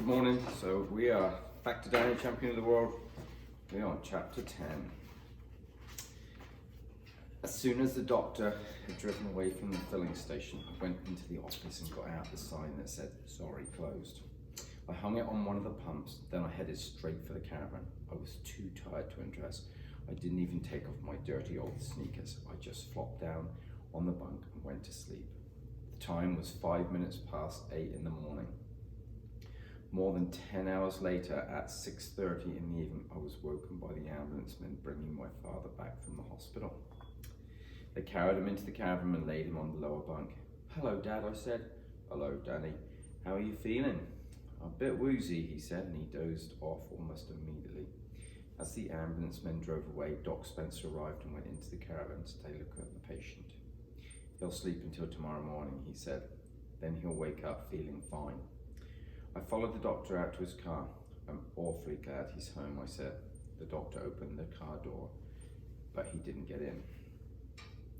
morning. So we are back to Danny, champion of the world. We're on chapter 10. As soon as the doctor had driven away from the filling station, I went into the office and got out the sign that said, "Sorry, closed." I hung it on one of the pumps, then I headed straight for the caravan. I was too tired to undress. I didn't even take off my dirty old sneakers. I just flopped down on the bunk and went to sleep. The time was 5 minutes past 8 in the morning. More than 10 hours later, at 6:30 in the evening, I was woken by the ambulance men bringing my father back from the hospital. They carried him into the caravan and laid him on the lower bunk. "Hello, Dad," I said. "Hello, Danny. How are you feeling?" "A bit woozy," he said, and he dozed off almost immediately. As the ambulance men drove away, Doc Spencer arrived and went into the caravan to take a look at the patient. "He'll sleep until tomorrow morning," he said. "Then he'll wake up feeling fine." I followed the doctor out to his car. "I'm awfully glad he's home," I said. The doctor opened the car door, but he didn't get in.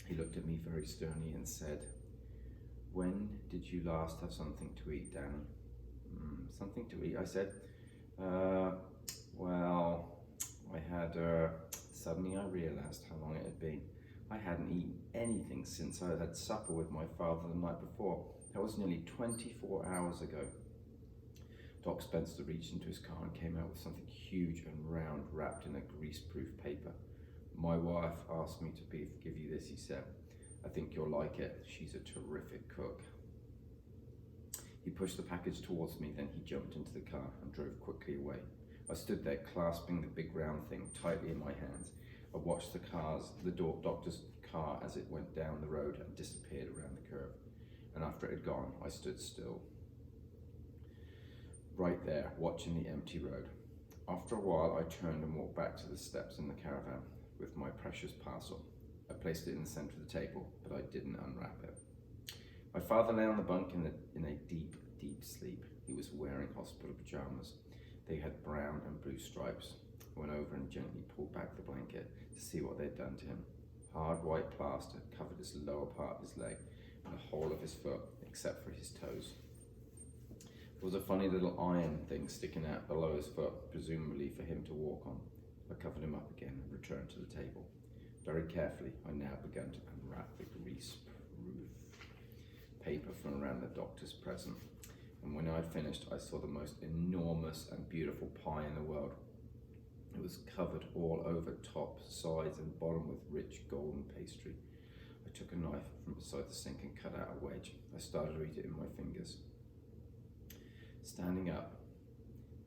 He looked at me very sternly and said, "When did you last have something to eat, Danny?" "Something to eat?" I said. Well, I had, suddenly I realized how long it had been. I hadn't eaten anything since I had supper with my father the night before. That was nearly 24 hours ago. Doc Spencer reached into his car and came out with something huge and round wrapped in a greaseproof paper. "My wife asked me to give you this," he said. "I think you'll like it. She's a terrific cook." He pushed the package towards me, then he jumped into the car and drove quickly away. I stood there clasping the big round thing tightly in my hands. I watched the doctor's car as it went down the road and disappeared around the curve. And after it had gone, I stood still, right there, watching the empty road. After a while, I turned and walked back to the steps in the caravan with my precious parcel. I placed it in the center of the table, but I didn't unwrap it. My father lay on the bunk in a deep, deep sleep. He was wearing hospital pajamas. They had brown and blue stripes. I went over and gently pulled back the blanket to see what they'd done to him. Hard white plaster covered his lower part of his leg and the whole of his foot, except for his toes. There was a funny little iron thing sticking out below his foot, presumably for him to walk on. I covered him up again and returned to the table. Very carefully, I now began to unwrap the greaseproof paper from around the doctor's present. And when I had finished, I saw the most enormous and beautiful pie in the world. It was covered all over top, sides, and bottom with rich golden pastry. I took a knife from beside the sink and cut out a wedge. I started to eat it in my fingers. Standing up,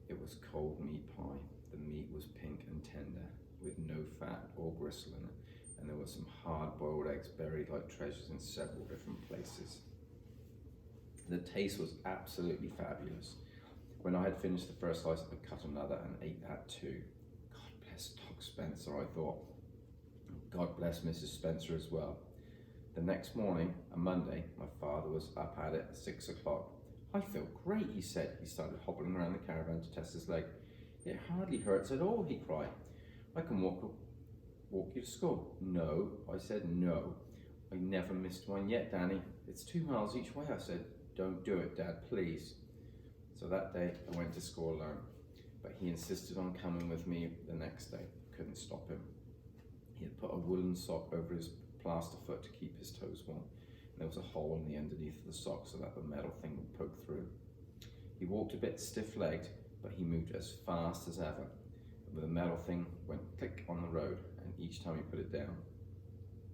it was cold meat pie. The meat was pink and tender, with no fat or gristle in it, and there were some hard-boiled eggs buried like treasures in several different places. The taste was absolutely fabulous. When I had finished the first slice, I cut another and ate that too. God bless Doc Spencer, I thought. God bless Mrs. Spencer as well. The next morning, a Monday, my father was up at it at 6 o'clock. "I feel great," he said. He started hobbling around the caravan to test his leg. "It hardly hurts at all," he cried. "I can walk you to school." "No," I said, "no. I never missed one yet, Danny." "It's 2 miles each way," I said. "Don't do it, Dad, please." So that day, I went to school alone, but he insisted on coming with me the next day. Couldn't stop him. He had put a woolen sock over his plaster foot to keep his toes warm. There was a hole in the underneath of the sock so that the metal thing would poke through. He walked a bit stiff-legged, but he moved as fast as ever. The metal thing went click on the road, and each time he put it down.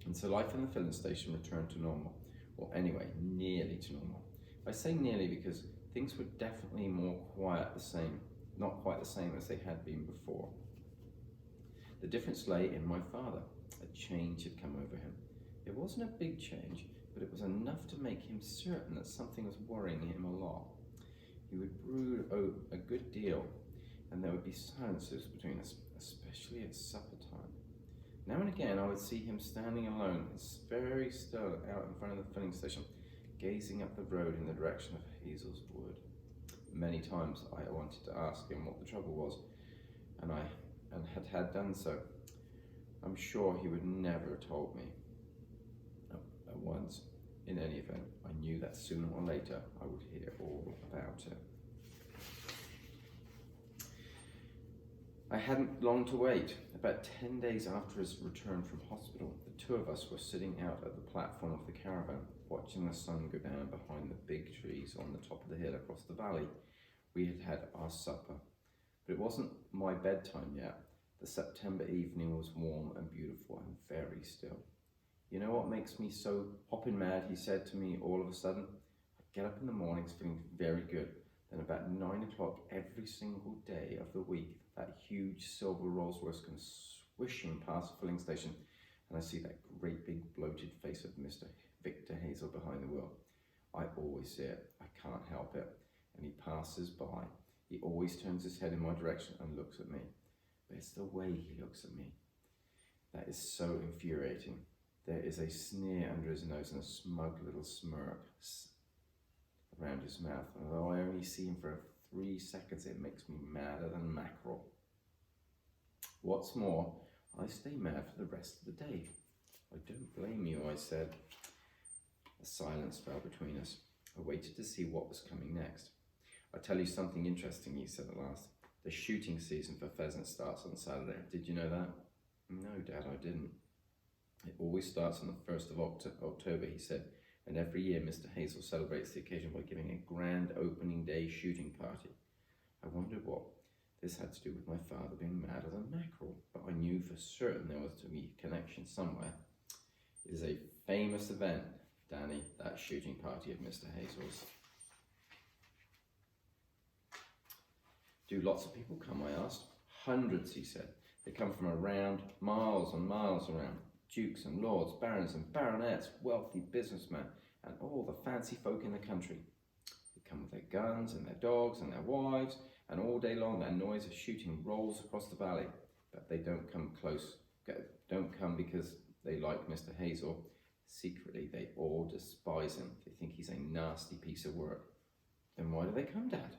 And so life in the filling station returned to normal. Well, anyway, nearly to normal. I say nearly because things were definitely not quite the same as they had been before. The difference lay in my father. A change had come over him. It wasn't a big change, but it was enough to make him certain that something was worrying him a lot. He would brood a good deal, and there would be silences between us, especially at supper time. Now and again, I would see him standing alone, very still out in front of the filling station, gazing up the road in the direction of Hazel's Wood. Many times I wanted to ask him what the trouble was, and had done so. I'm sure he would never have told me. At once, in any event, I knew that sooner or later I would hear all about it. I hadn't long to wait. About 10 days after his return from hospital, the two of us were sitting out at the platform of the caravan, watching the sun go down behind the big trees on the top of the hill across the valley. We had had our supper, but it wasn't my bedtime yet. The September evening was warm and beautiful and very still. You know what makes me so hopping mad, he said to me all of a sudden? I get up in the mornings feeling very good. Then about 9 o'clock every single day of the week, that huge silver Rolls Royce comes swishing past the filling station, and I see that great big bloated face of Mr. Victor Hazel behind the wheel. I always see it. I can't help it. And he passes by. He always turns his head in my direction and looks at me. But it's the way he looks at me that is so infuriating. There is a sneer under his nose and a smug little smirk around his mouth. And although I only see him for 3 seconds, it makes me madder than mackerel. What's more, I stay mad for the rest of the day. I don't blame you, I said. A silence fell between us. I waited to see what was coming next. I'll tell you something interesting, he said at last. The shooting season for pheasants starts on Saturday. Did you know that? No, Dad, I didn't. It always starts on the 1st of October, he said, and every year Mr. Hazel celebrates the occasion by giving a grand opening day shooting party. I wondered what this had to do with my father being madder than mackerel, but I knew for certain there was to be a connection somewhere. It is a famous event, Danny, that shooting party of Mr. Hazel's. Do lots of people come, I asked. Hundreds, he said. They come from around, miles and miles around. Dukes and lords, barons and baronets, wealthy businessmen, and all the fancy folk in the country. They come with their guns and their dogs and their wives, and all day long their noise of shooting rolls across the valley. But they don't come because they like Mr. Hazel. Secretly, they all despise him. They think he's a nasty piece of work. Then why do they come, Dad?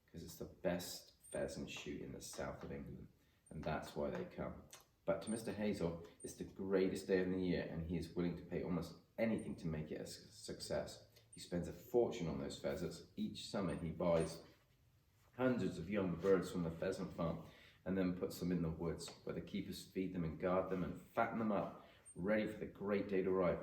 Because it's the best pheasant shoot in the south of England, and that's why they come. But to Mr. Hazel, it's the greatest day of the year, and he is willing to pay almost anything to make it a success. He spends a fortune on those pheasants. Each summer he buys hundreds of young birds from the pheasant farm and then puts them in the woods, where the keepers feed them and guard them and fatten them up, ready for the great day to arrive.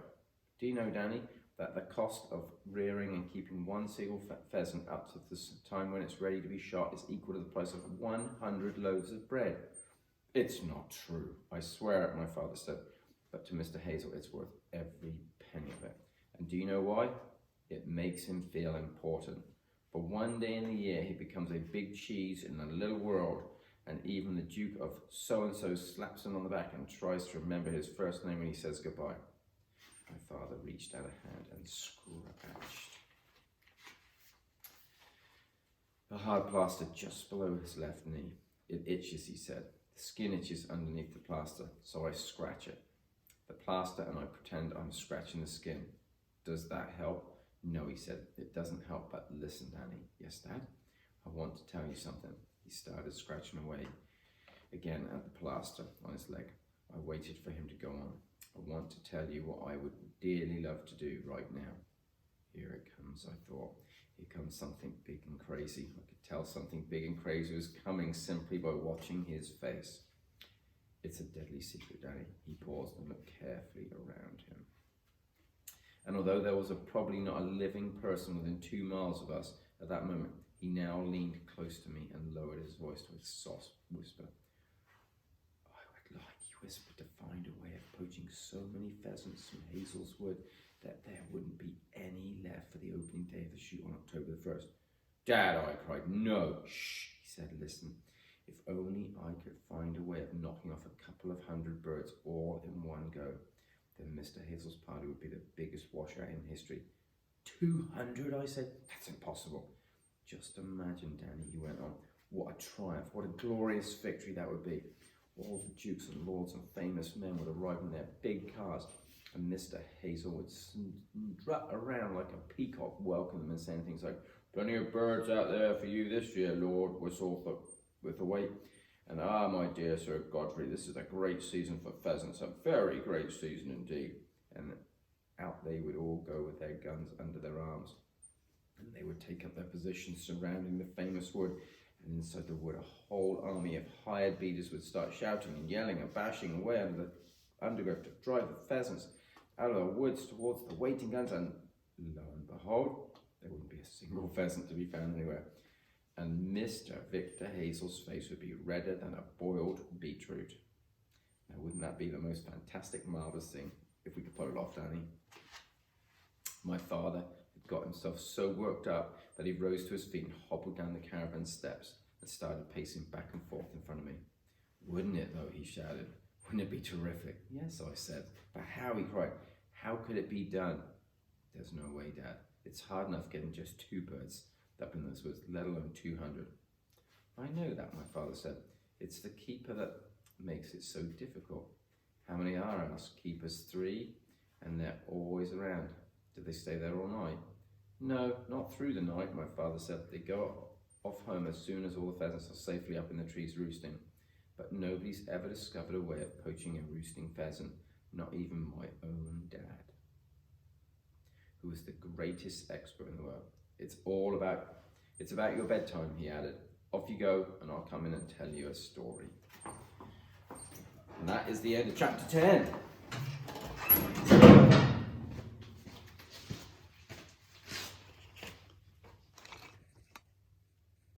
Do you know, Danny, that the cost of rearing and keeping one single pheasant up to the time when it's ready to be shot is equal to the price of 100 loaves of bread? It's not true, I swear it, my father said. But to Mr. Hazel, it's worth every penny of it. And do you know why? It makes him feel important. For one day in the year, he becomes a big cheese in a little world, and even the Duke of so-and-so slaps him on the back and tries to remember his first name when he says goodbye. My father reached out a hand and scratched a hard plaster just below his left knee. It itches, he said. The skin itches underneath the plaster, so I scratch it. The plaster, and I pretend I'm scratching the skin. Does that help? No, he said. It doesn't help, but listen, Danny. Yes, Dad? I want to tell you something. He started scratching away again at the plaster on his leg. I waited for him to go on. I want to tell you what I would dearly love to do right now. Here it comes, I thought. Here comes something big and crazy. I could tell something big and crazy was coming simply by watching his face. It's a deadly secret, Danny. He paused and looked carefully around him. And although there was probably not a living person within 2 miles of us at that moment, he now leaned close to me and lowered his voice to a soft whisper. I would like, he whispered, to find a way of poaching so many pheasants from Hazel's Wood that there wouldn't be any left for the opening day of the shoot on October the 1st. Dad, I cried. No, shh, he said, listen. If only I could find a way of knocking off a couple of 100 birds all in one go, then Mr. Hazel's party would be the biggest washout in history. 200, I said. That's impossible. Just imagine, Danny, he went on. What a triumph, what a glorious victory that would be. All the dukes and lords and famous men would arrive in their big cars, and Mr. Hazel would strut around like a peacock, welcome them and saying things like, plenty of birds out there for you this year, Lord, whistle with a wait. And my dear Sir Godfrey, this is a great season for pheasants, a very great season indeed. And out they would all go with their guns under their arms. And they would take up their positions surrounding the famous wood. And inside the wood, a whole army of hired beaters would start shouting and yelling and bashing away under the undergrowth to drive the pheasants out of the woods towards the waiting guns, and lo and behold, there wouldn't be a single pheasant to be found anywhere. And Mr. Victor Hazel's face would be redder than a boiled beetroot. Now, wouldn't that be the most fantastic, marvellous thing if we could pull it off, Danny? My father had got himself so worked up that he rose to his feet and hobbled down the caravan steps and started pacing back and forth in front of me. Wouldn't it, though, he shouted. Wouldn't it be terrific? Yes, I said. But how, he cried. How could it be done? There's no way, Dad. It's hard enough getting just 2 birds up in those woods, let alone 200. I know that, my father said. It's the keeper that makes it so difficult. How many are? I asked. Keepers 3, and they're always around. Do they stay there all night? No, not through the night, my father said. They go off home as soon as all the pheasants are safely up in the trees roosting. But nobody's ever discovered a way of poaching a roosting pheasant, not even my own dad, who was the greatest expert in the world. It's about your bedtime, he added. Off you go, and I'll come in and tell you a story. And that is the end of chapter 10.